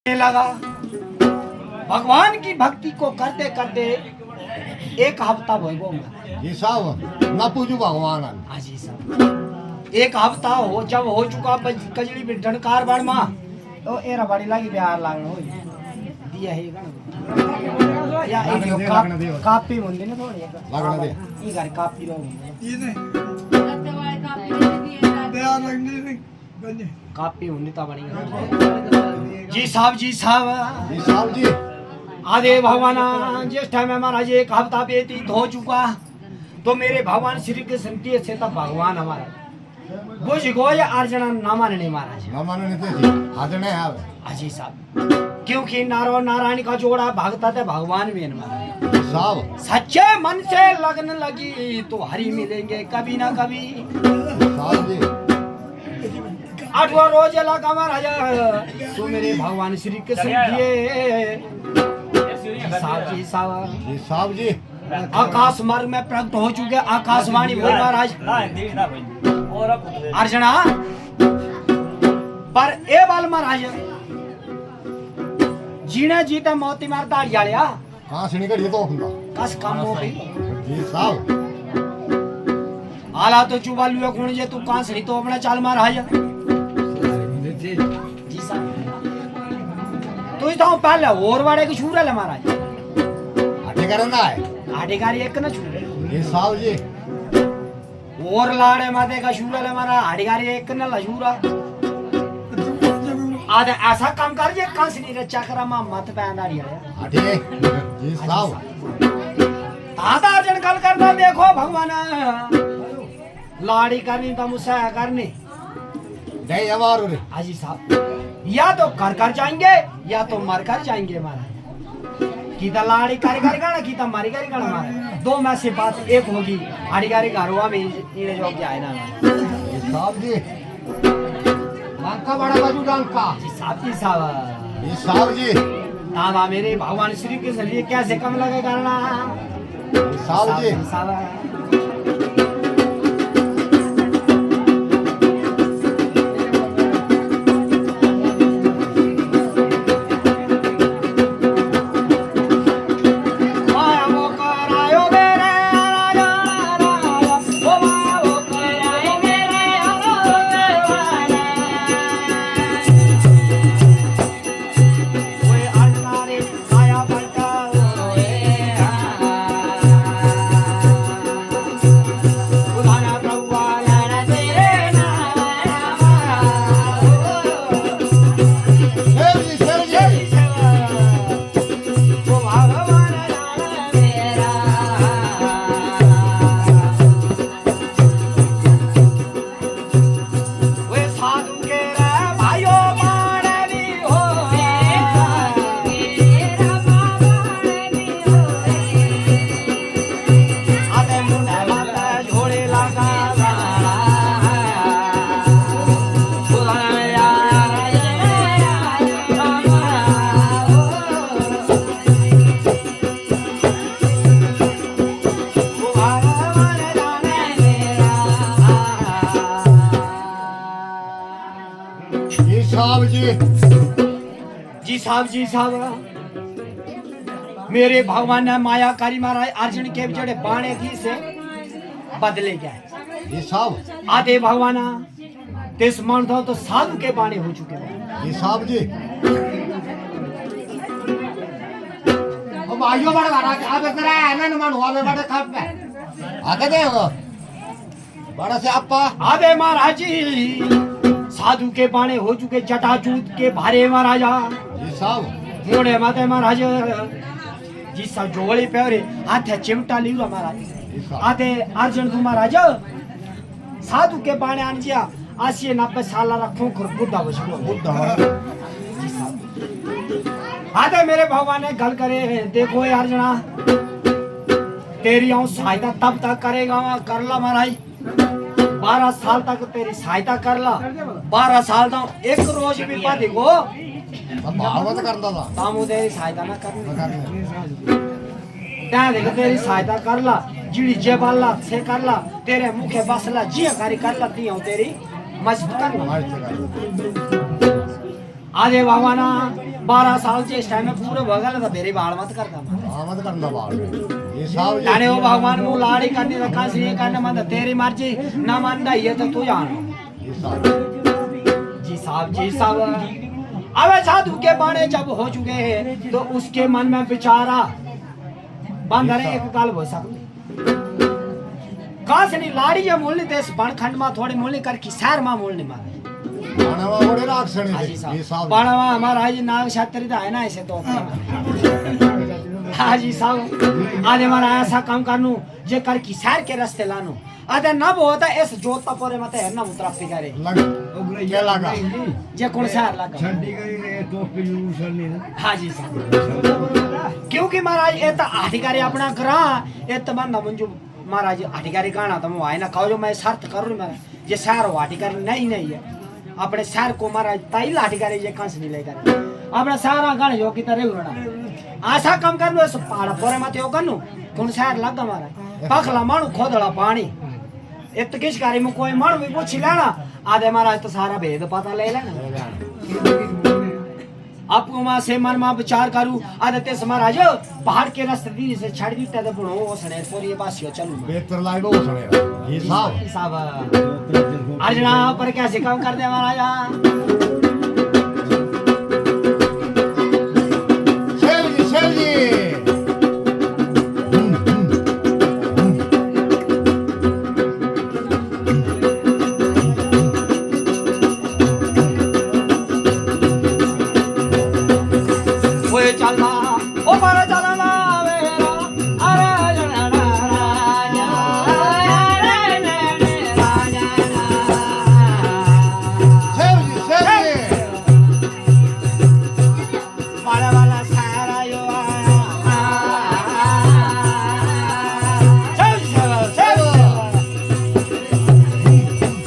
लगा। भगवान की भक्ति को करते करते एक हफ्ता भोगो जी साहब ना पूछू भगवान हाजी साहब एक हफ्ता हो जब हो चुका कजड़ी में ढनकार बड़ मां तो एरा बड़ी लगी बिहार लागण हो दिया है गण या कापी मुंदी ने थोड़ी लागण दे ई घर कापी रो ये नहीं बिहार लगने नहीं बने कापी मुंदी ता बनी जी साहब जी साहब जी आदे भगवान जिस टाइम में महाराज एक हफ्ता व्यतीत हो चुका तो मेरे भगवान श्री कृष्ण की से तब भगवान हमारा बुझ गो या अर्जना ना मानने महाराज ना मानने थे हाजने आवे अजी साहब क्योंकि नारो नारायण का जोड़ा भागता थे भगवान भी हमारा साहब सच्चे मन से लगन लगी तो हरि मिलेंगे कभी ना कभी साहब जी आठवां रोज लगा महाराज तो मेरे भगवान श्री कृष्ण दिए जी साहब जी आकाश मार्ग में प्रकट हो चुके आकाशवाणी बोल महाराज अर्चना पर ए बाल महाराज जीने जीते मोती मार दाड़ियालिया कहां से निकल ये तो ਹੁੰਦਾ कस काम हो गई जी साहब आला तो चुबा लियो कौन जे तू कहां से तो अपना चाल महाराज जी साहब तू तो पहले और वाड़े की छूर है महाराज आटे करना है हाडेगारी एक ना छूर जी साहब जी और लाड़े माते का छूर है हमारा हाडेगारी एक ना लछूरा आधे ऐसा काम कर जे कंस नहीं रचा करा मा मत पैंदाड़ी है आटे जी साहब दादा अर्जन कल करता देखो भगवान लाड़ी करनी तो मुझसे करनी जय हमारो रे हाजी साहब या तो कर जाएंगे या तो मर कर जाएंगे महाराज कीता लाड़ी कारीगर गाना कीता मारी गारी गाना महाराज दो में से बात एक होगी हाड़ीगारी घरवा में इन्हें जो क्या है ना जी साहब जी लंका बड़ा बाजू लंका जी साहब जी साहब जी दादा मेरे भगवान श्री कृष्ण जी कैसे कम लगे करना जी साहब जी साहब जी साहब मेरे भगवान ने मायाकारी महाराज अर्जुन के जड़े बाणे थी से बदले गए जी साहब आधे भगवान तिस मन था तो साधु के बाणे हो चुके हैं जी साहब जी ओ भाइयों बड़ा बड़ा अब तेरा है ना मन हुआ में बड़े खप पे आगे देखो बड़ा से अपा आधे महाराज जी साधु के बाणे हो चुके जटाजूत के भारे महाराजा जी साहब मोड़े माते महाराज जी साहब जोड़ी पे और हाथे चिमटा लियो महाराज आते अर्जुन तू महाराज साधु के बाणे आन जिया आसी 90 साल रखो खुर बुद्धा बचको बुद्धा जी साहब आते मेरे भगवान ने गल करे देखो ये अर्जुना तेरी आऊं सहायता तब तक करेगा कर ला महाराज 12 साल तक तेरी सहायता कर ला 12 साल तक एक रोज भी पा देखो भागवत करता था तामू तेरी सहायता ना करनी त्या देखो तेरी सहायता कर ला जिड़ी जेबाला से कर ला तेरे मुखे बसला जिया कारी कर ला ती तेरी मस्त कर ला आधे भगवाना 12 साल से इस टाइम में पूरे भगल तो मेरी बाल मत करता हाँ मत करना बाल जी साहब जी जाने वो भगवान को लाड़ी करनी रखा सी करने मन तेरी मर्जी ना मानता ये तो तू जान जी साहब जी साहब अब साधु के बाणे जब हो चुके हैं तो उसके मन में विचारा बंदरे एक गल हो सकती कासनी लाड़ी या मूलनी देश बण खंड में थोड़ी मूलनी कर की शहर में मूलनी मारे बाणवा बड़े राक्षणी थे हाजी जी साहब साहब बाणवा हमारा जी नाग छात्री तो है ना ऐसे तो हाजी साहब आज हमारा ऐसा काम करनू जे कर की शहर के रास्ते लानू आधे न होता इस जोता पोरे मत है ना उतरा पिगारे लग क्या लगा जे कौन शहर लगा छंडी गई रे तो पीयू सरनी ना हाजी साहब क्योंकि महाराज ये तो अधिकारी अपना ग्रह ये तो बंदा मंजू महाराज अधिकारी गाना तो मैं ना कहो जो मैं शर्त कर रही महाराज ये शहर हो अधिकारी नहीं है अपने शहर को महाराज ताई अधिकारी ये कंस नहीं लेकर अपना सारा गाने जो की तरह उड़ना आशा कम कर लो पहाड़ पोरे मत हो करनू कौन शहर लगा महाराज पखला मानू खोदड़ा पानी एक तो किस कार्य में कोई मानू भी पूछ लेना आधे महाराज तो सारा भेद पता ले लेना आपको मां से मन में विचार करूं आदते से महाराज पहाड़ के रास्ते दी से छड़ दी ते बुनो वो सने पूरी ये बासियो चलूं बेहतर लाइव हो सने जी साहब साहब अर्जुना पर कैसे काम कर दे महाराज शेव जी चलना ओ पर चलना मेरा अरे जना राजा अरे ने राजा शेव जी वाला वाला सारा यो चल चल चल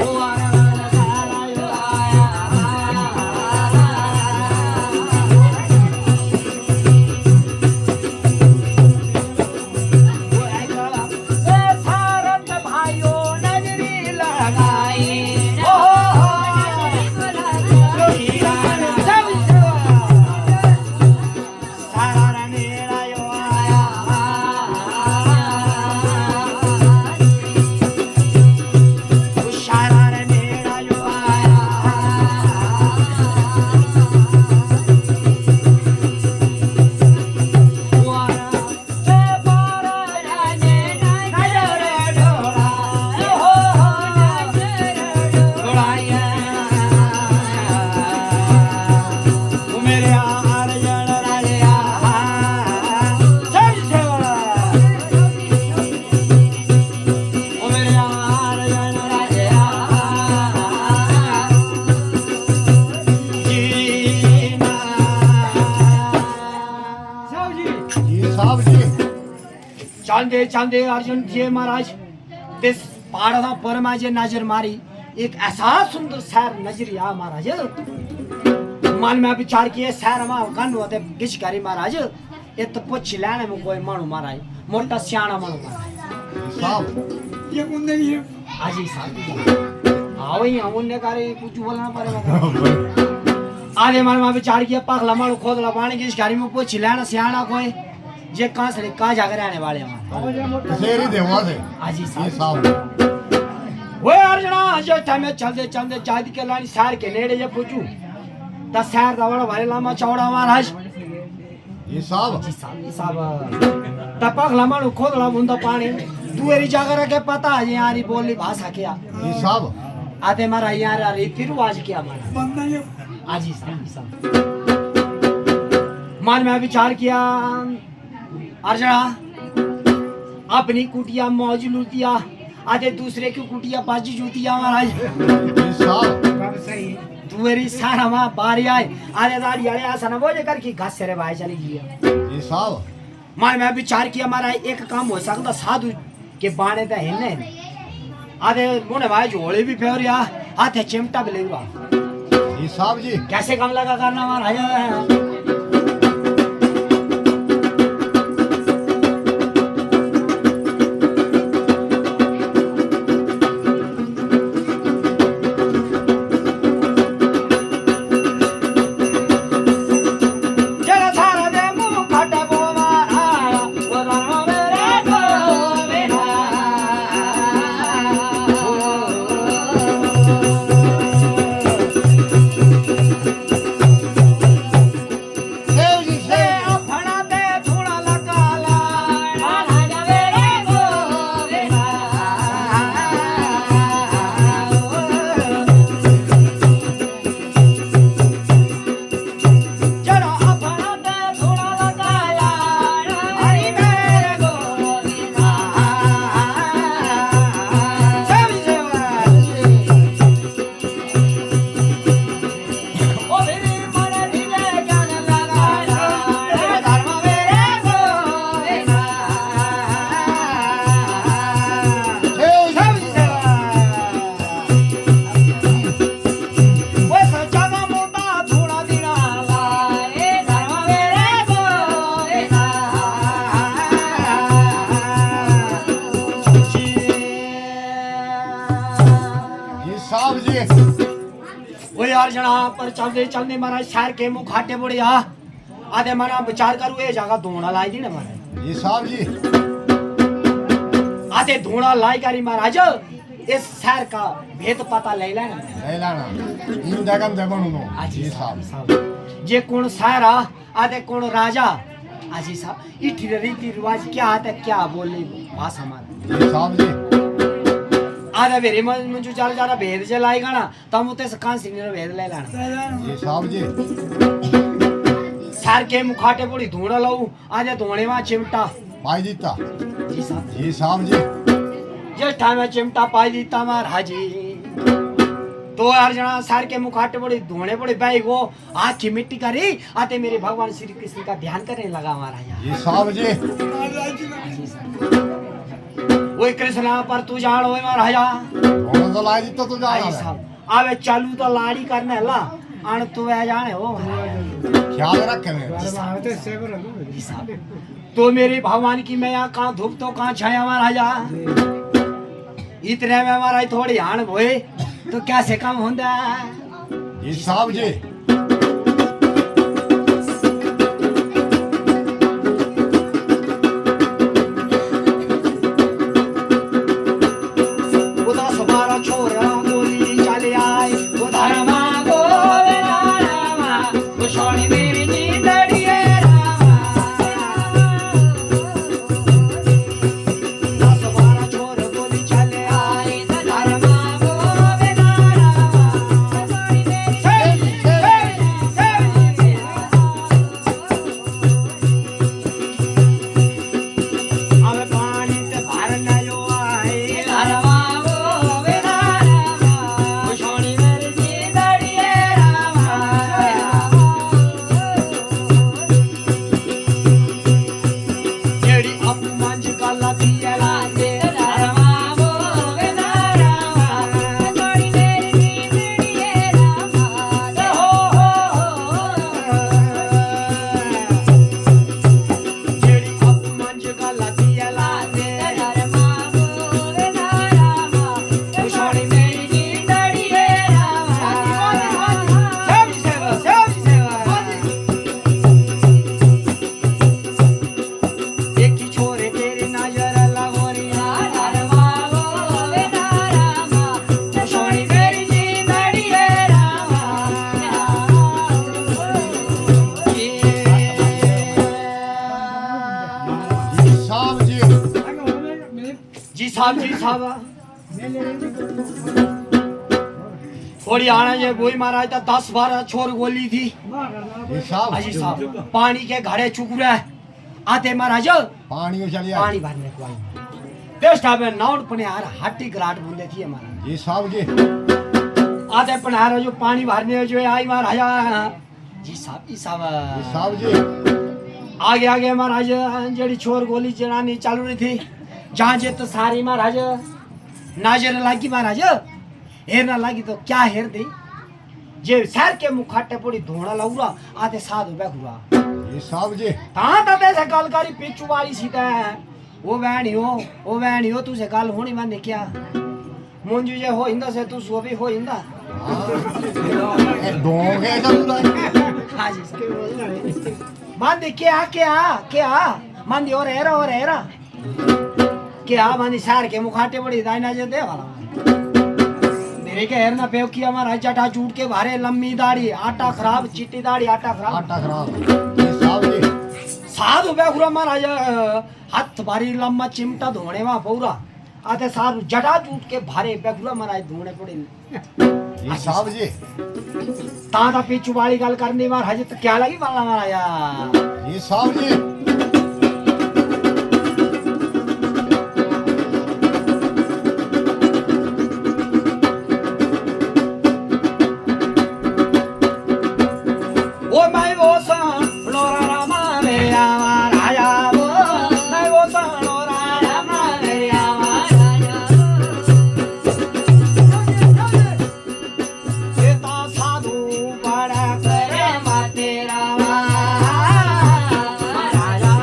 ओ वाला वाला सारा यो चांदे चांदे अर्जुन थे महाराज दिस पहाड़ा पर माजे नजर मारी एक ऐसा सुंदर शहर नजर आ महाराज मन में विचार किए शहर में गन होते गिच करी महाराज ये तो पुछ लेने में कोई मानू महाराज मोटा सियाना मानू महाराज साहब ये कौन नहीं है हाजी साहब आओ ही हमने करे कुछ बोलना पड़ेगा आधे मन में विचार किया पखला मानू खोदला पानी गिच करी में पुछ लेना सियाना कोई जे कहां से कहां जाकर रहने वाले हैं शेरी देवा से हाजी जी साहब साहब वो अर्जुना जो टाइम चलते चलते जाद के लानी शहर के नेड़े जे पूछू ता शहर दा बड़ा भारी लंबा चौड़ा महाराज जी साहब जी साहब ता पगला मानू खोदला बुंदा पानी दुएरी जाकर के पता है यारी बोली भाषा क्या जी साहब आते मारा यार रीति रिवाज क्या मारा बंदा ये हाजी साहब मन में विचार किया अर्जुना अपनी कुटिया मौज लूटिया आधे दूसरे की कुटिया बाजी जूतिया महाराज जी साहब बात सही तू मेरी सारा मां बारी आए आधे दाड़ी आले आसन बोझ कर की घास से भाई चली गई जी साहब मन में विचार किया महाराज एक काम हो सकता साधु के बाणे तो है नहीं आधे मुने भाई झोले भी फेरिया हाथे चिमटा भी लेगा जी साहब जी कैसे काम लगा करना महाराज यार जना पर चलते चलते महाराज शहर के मुंह खाटे पड़े आधे मना विचार करू ये जगह धूणा लाई दी ना महाराज जी साहब जी आधे धूणा लाई करी महाराज इस शहर का भेद पता ले लेना ले लाना इन जगह दे बनू जी साहब जे कौन शहर आधे कौन राजा आजी साहब इठी रीति रिवाज क्या आता क्या बोले भाषा हमारा जी साहब जी आधा मेरे मुझे चल जाना भेद जलाई गाना तम उते सकान सीनियर भेद ले लाना जी साहब जी सर के मुखाटे पूरी धूणा लाऊ आधे धूणे में चिमटा पाई दीता जी साहब जी जिस टाइम में चिमटा पाई दीता महाराज जी तो यार जना सर के मुखाटे पूरी धूणे पूरी बैग वो हाथ की मिट्टी करी आते मेरे भगवान श्री कृष्ण का ध्यान करने लगा महाराज जी साहब जी वही कृष्णा पर तू जान हो महाराजा होने तो लाई दीता तू आई जाना साहब आवे चालू तो लाड़ी करने ला अन तू वे जाने हो ख्याल रखे जी साहब तो मेरी भगवान की मैं यहाँ कहाँ धूप तो कहाँ छाया महाराजा इतने में हमारा थोड़ी हान होए तो कैसे काम होता जी साहब जी थोड़ी आना ये वही महाराज था 10-12 छोर गोली थी जी साहब पानी के घड़े चुक रहे आते महाराज पानी पानी भरने को आई देशटा में नाउट पने यार हट्टी घराट बुंदे थी महाराज जी साहब जी आते पनारा जो पानी भरने जो आई महाराजा जी साहब जी आगे आगे महाराज जड़ी छोर गोली जनानी चालू रही थी जहाँ जे तो सारी महाराज नाजर लागी महाराज हेरना लागी तो क्या हेर दी जे शहर के मुखाटे पड़ी धोना लौरा आते साधु बैठुआ ये साहब जी ता तते से गलकारी पिचू वाली सीता है वो वैनी हो तुझे गल होनी माने क्या मुंजू जे हो इंदा से तू सो भी हो इंदा डोंगे जब हां जी मान दे क्या मान दे और एरा क्या मानी शहर के मुखाटे पड़ी दाइना जे दे वाला मेरे के हेरना पेव किया हमारा जटा चूट के भारे लंबी दाढ़ी आटा खराब चिट्टी दाढ़ी आटा खराब ये साहब जी साधु बेगुरा महाराज हाथ भारी लंबा चिमटा धोने में पूरा आते साधु जटा चूट के भारे बेगुरा महाराज धोने पड़े ये साहब जी ताता पीछू वाली गल करनी महाराज तो क्या लगी वाला महाराज ये साहब जी राजा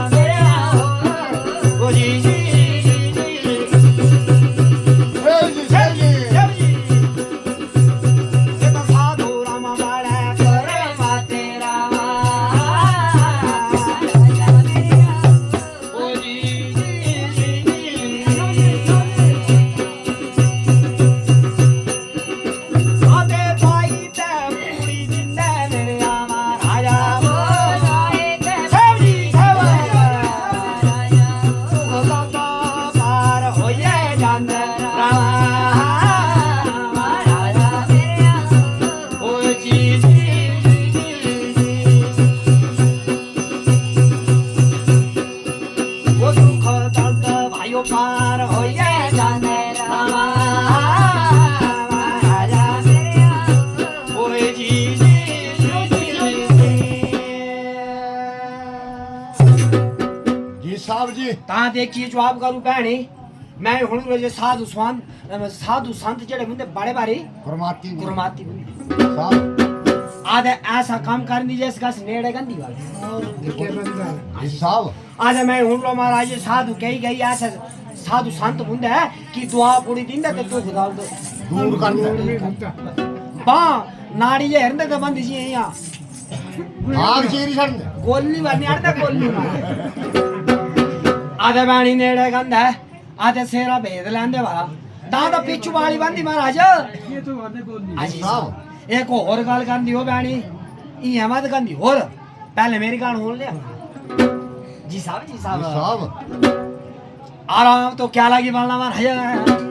साहब जी ता देखिए जवाब करू भैनी मैं हुन रोजे साधु संत जेड़े मुंदे बड़े बारी गुरमाती गुरमाती साहब आधे ऐसा काम करनी जैसे का नेड़े गंदी वाली जी साहब आधे मैं हुन रो महाराज साधु कही गई ऐसे साधु संत मुंदे है कि दुआ पूरी दिंदे ते दुख दाल दो दूर करता बा नाड़ी जे हरंदे ते बंदी जी यहां आग चीरी छड़दे गोली वाली अड़दा गोली मार आधे बाणी नेड़े गंद है आधे सेरा भेद लेंदे वाला दादा पिछू वाली बंदी महाराज जी साहब एक और गल करनी हो बाणी ई मत करनी और पहले मेरी गान होल ले जी साहब जी साहब आराम तो क्या लगी बोलना महाराज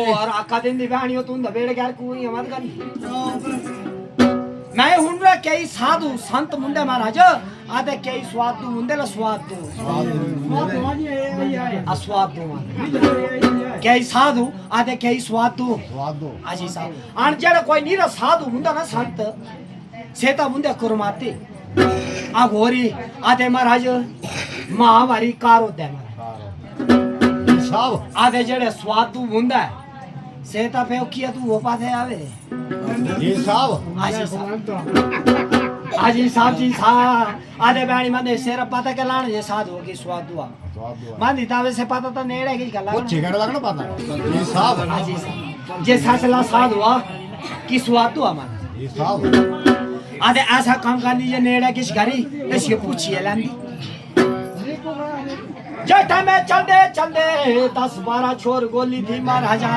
और आका दिन दी बहनियों तुम दबेड़ गैर कोई मत कर मैं हुन रे कई साधु संत मुंडे महाराज आते कई स्वाद तू मुंडे ला स्वाद तू अस्वाद तू कई साधु आते कई स्वाद तू आजी साहब आन जेड़ा कोई नीरा साधु मुंडा ना संत सेता मुंडे कुरमाते आ गोरी आते महाराज महावारी कार होते महाराज साहब आते जेड़े स्वाद तू मुंडा सेता पे किया तू वो पाथे आवे जी साहब आजी साहब जी साहब आधे बैणी मंदे सेरा पता के लाण ये साध होगी स्वाद दुआ मंदी तावे से पता तो नेड़े की गला वो चिगड़ लगना पता जी साहब आजी साहब जे ससला साध हुआ की स्वाद दुआ मन जी साहब आधे ऐसा काम करनी जे नेड़े किस करी इसके पूछिए लांदी जटा में चल दे 10-12 छोर गोली थी महाराजा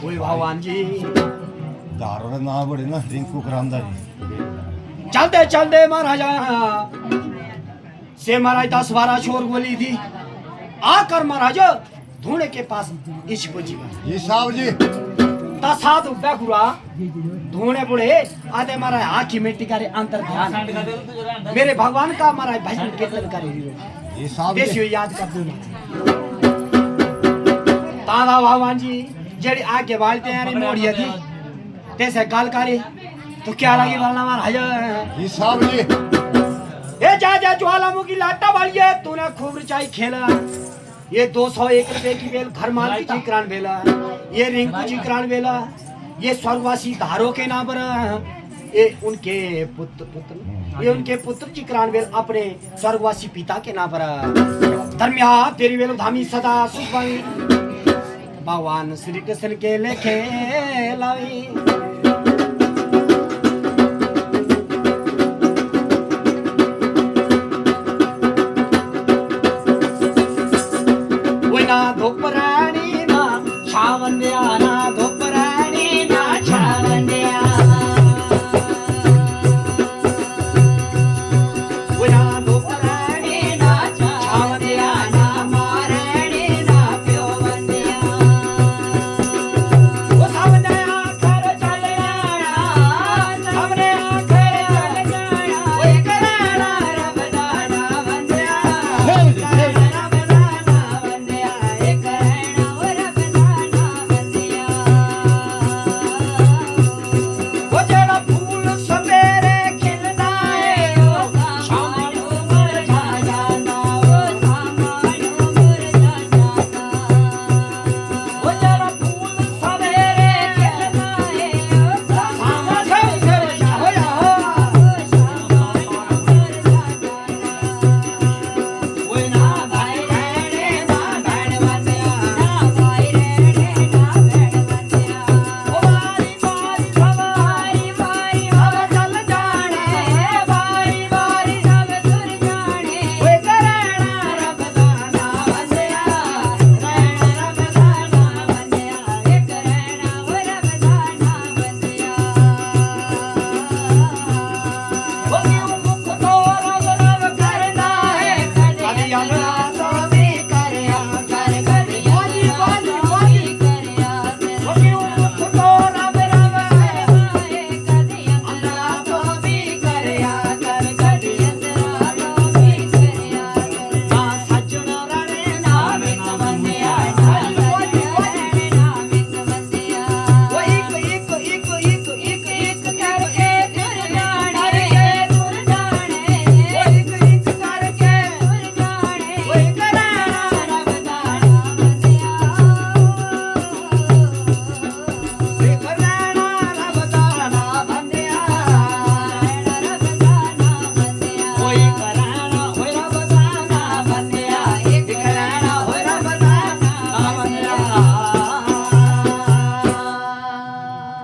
ओए भगवान जी दारू रे ना बड़ी ना रिंकू करांदा जी चल दे महाराजा से महाराज 10-12 छोर गोली थी आकर महाराजा धूने के पास इस पुजी जी साहब जी ता साधु बेगुरा धूने बुढ़े आधे महाराज आँखी मिट्टी करे अंतर ध्यान मेरे भगवान का महाराज भजन कीर्तन करे जी साहब देसियो याद कर दूं तादा भगवान जी जेड़ी आगे बालते हैं मोड़िया थी तैसे गाल करे तो क्या लगी बोलना महाराज जी साहब जी ए जा ज्वालामुखी लाटा वालिए तूने खूब रचाई खेला ये 201 रुपए की बेल घर माल की चिकरान बेला ये रिंकू चिकरान बेला ये स्वर्गवासी धारो के नाम पर ये उनके पुत्र चिकरान बेल अपने स्वर्गवासी पिता के नाम पर धर्मिया तेरी बेल धामी सदा सुखवाई भगवान श्री कृष्ण के लेखे लावी ना धोपराणी ना छावंड्या ना धोपराणी ना छावंड्या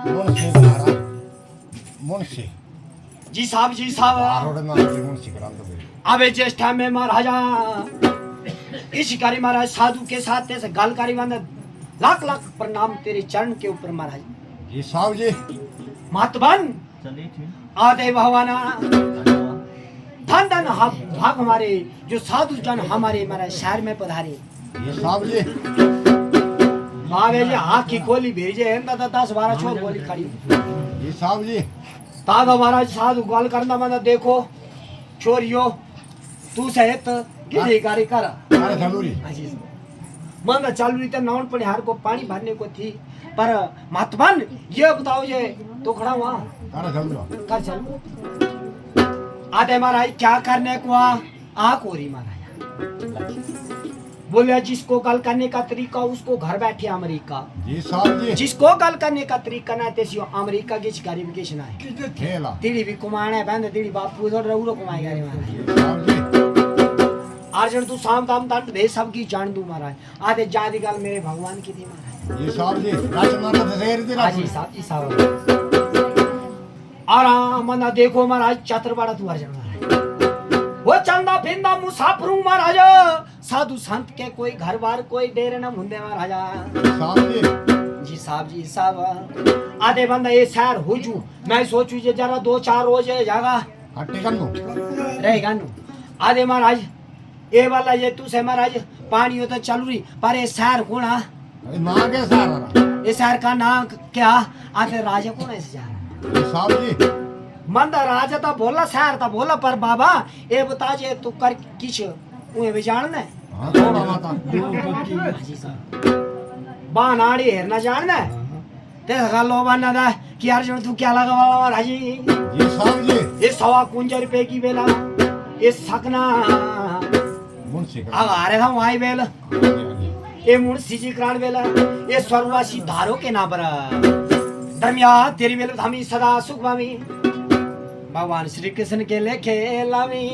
मुंशी धारा मुंशी जी साहब आरोड़े में आके मुंशी कराम तो गए अबे ज्येष्ठा में महाराजा इस कारी महाराज साधु के साथ तेरे से गाल कारी बंद लाख लाख प्रणाम तेरे चरण के ऊपर महाराज जी साहब जी महात्मन आदे भगवाना धन धन भाग हमारे जो साधु जन हमारे महाराज शहर में पधारे जी साहब जी भावे जी आँख की गोली भेजे हैं 10-12 छोर गोली खड़ी जी साहब जी तागा महाराज साधु गाल करना मतलब देखो छोरियो तू सहित गिरी गाड़ी कर अरे जरूरी मन चालू रही तो नाउन पनिहार को पानी भरने को थी पर महात्मन ये बताओ ये तो खड़ा हुआ अरे जरूर कर चल आधे महाराज क्या करने को आ कोरी महाराज बोले जिसको गल करने का तरीका उसको घर बैठे अमेरिका जी साहब जी जिसको गल करने का तरीका ना तेसियो अमेरिका की गरीब की सुनाए किसे खेला तेरी भी कुमाने बंद तेरी बापू उधर रउरो कुमाएगा रे महाराज जी साहब जी अर्जुन तू शाम दाम दंड दे सबकी जान दू महाराज आधे जादी गल मेरे भगवान की थी महाराज जी साहब जी राजमाता तो शेर थी हाजी साहब आराम मना देखो महाराज चतर बड़ा तू अर्जुन महाराज वो चंदा फिंदा मुसाफरू महाराज साधु संत के कोई घर बार कोई डेरे न मुंदे महाराजा साहब जी साहब आधे बंदा ये शहर हो जू मैं सोचू जे जरा 2-4 रोज जागा हट्टे कन्नू रहेगा नु आधे महाराज ये वाला ये तू से महाराज पानी हो तो चल रही पर ये शहर कौन है मां के सारा ये शहर का नाम क्या आखिर राजा कौन है इस शहर जी साहब जी मंदा राजा तो बोला शहर तो बोला पर बाबा ये बता जे तू कर किछ उहे भी जानना हां थोड़ा माता जी साहब बानाड़ी हेरना जानना ते गलो बना दा कि अर्जुन तू क्या लगा वाला राजी जी साहब जी ये 1.25 रुपए की बेला ये सकना मुंशी अगारे था वहां बेल ये मुंशी जी करान बेला ये स्वर्गवासी धारो के ना पर धर्मिया तेरी बेल हमी सदा सुख भावी भगवान श्री कृष्ण के लेखे लावी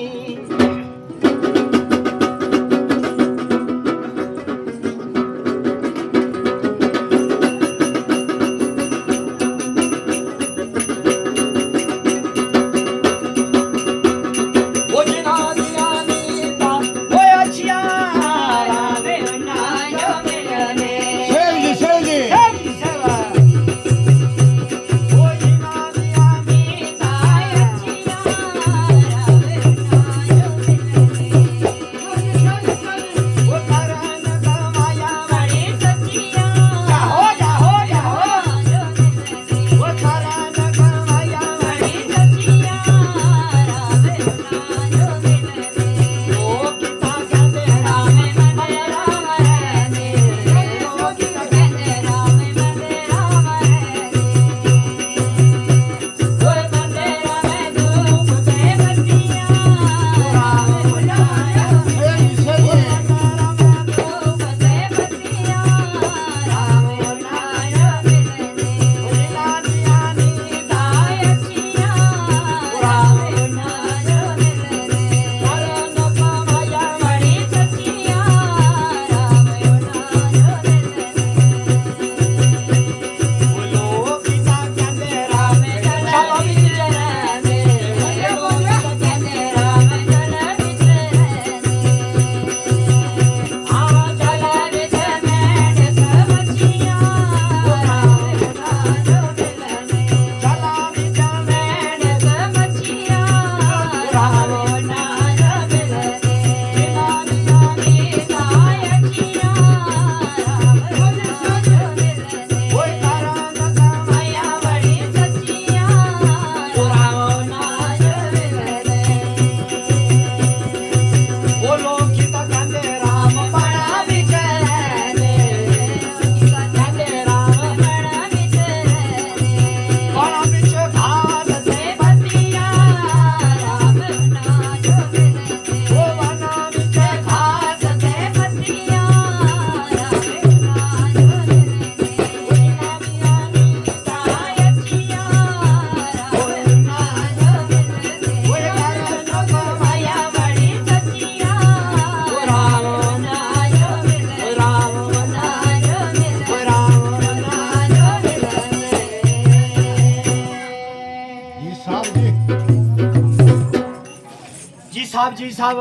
साहब जी साहब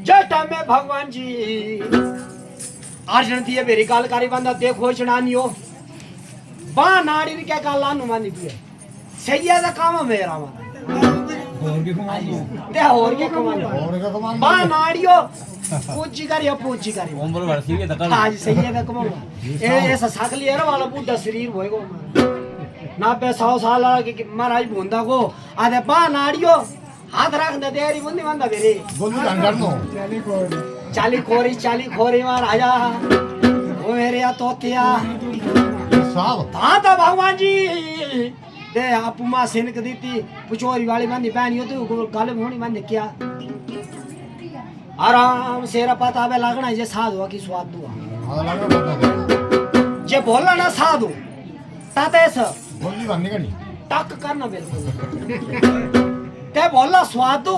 जटा में भगवान जी अर्जन दिए मेरी गल करी बंदा देखो जनानियो बा नाड़ी के गल अनुमानी पिए सही है काम मेरा ते और के कमान बा नाड़ियो पूजी करियो उम्र वर्षी के तक आज सही है कमाओ ए सकली है वाला बुढ़ा शरीर होएगो ना पे 100 साल के महाराज बोंदा को आधे बा नाड़ियो हाथ रख दे देरी बुंदी बंदा बेरे बोलू अंदर नो चाली खोरी महाराजा ओ मेरे या तोतिया साहब था भगवान जी दे आप मां सिनक दीती पुचोरी वाली बंदी पहनी हो तू गल होनी बंद क्या आराम से पता बे लगना जे साधु की स्वाद दुआ जे बोला ना साधु ताते स बोली बनने का नहीं टक करना बिल्कुल ते बोला स्वादु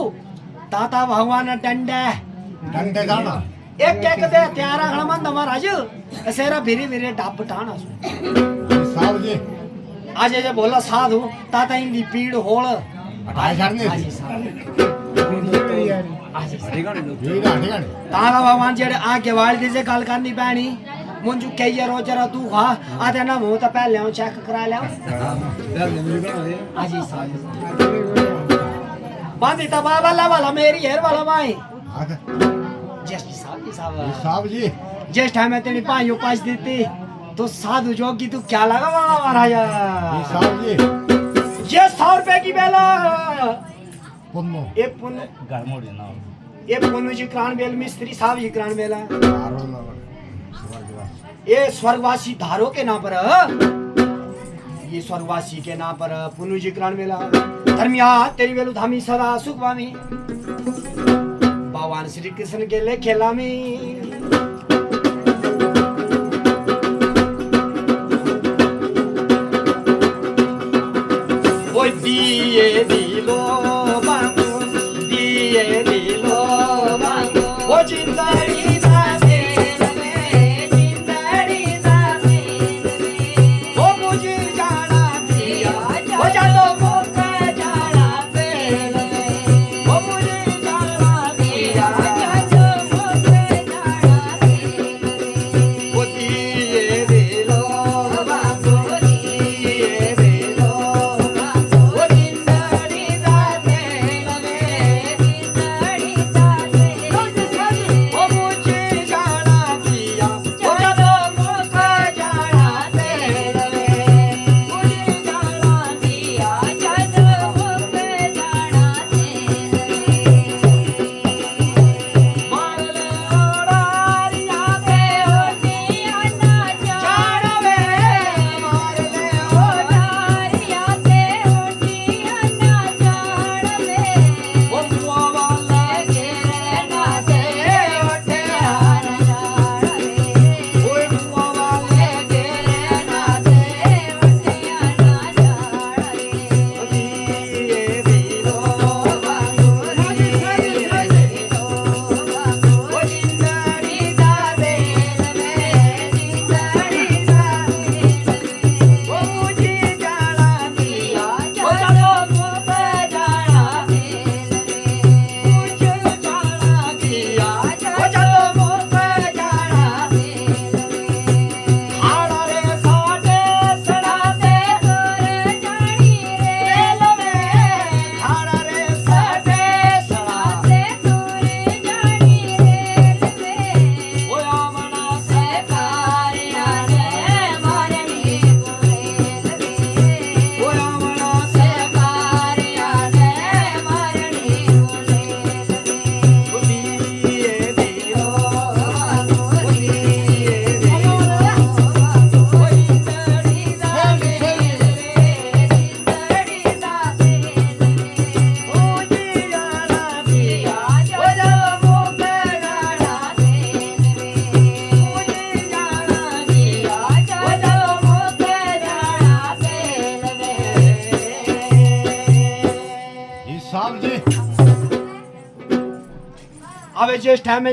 ताता भगवान डंडे जाना एक दे त्यार रखना मन महाराज सेरा भिरी डब टाना साहब जी आज जे बोला साधु ताता इंदी पीड़ होल हटाए करने हाजी तारा भगवान जेड़े आके वाल दी से गल करनी पैनी मुंजू कई रोज जरा तू खा आते ना मुंह तो पहले आओ चेक करा ले हाजी बांधी ता बाबा वाला मेरी हेर वाला भाई जस्ट साहब जी जिस टाइम में तेरी पाई उपास देती तो साधु जोगी तू क्या लगा महाराजा साहब जी ये 100 रुपए की बेला पुन्नो ये पुन्नो जी क्रान बेल मिस्त्री साहब जी क्रान बेला ये स्वर्गवासी धारो के नाम पर ये स्वर्गवासी के नाम पर पुन्नो जी क्रान बेला धर्मिया तेरी बेलु धामी सदा सुख वामी भगवान श्री कृष्ण के ले खेला में दिए दिलो बांगो दिए दिलो बांगो वो जिंदड़ी सासे वो मुझे जाना दिया वो जानो मोका जाना पे वो मुझे जाना दिया जानो मोका जाना वो दिए दिलो बांगो दिए दिलो अब जिस टाइम में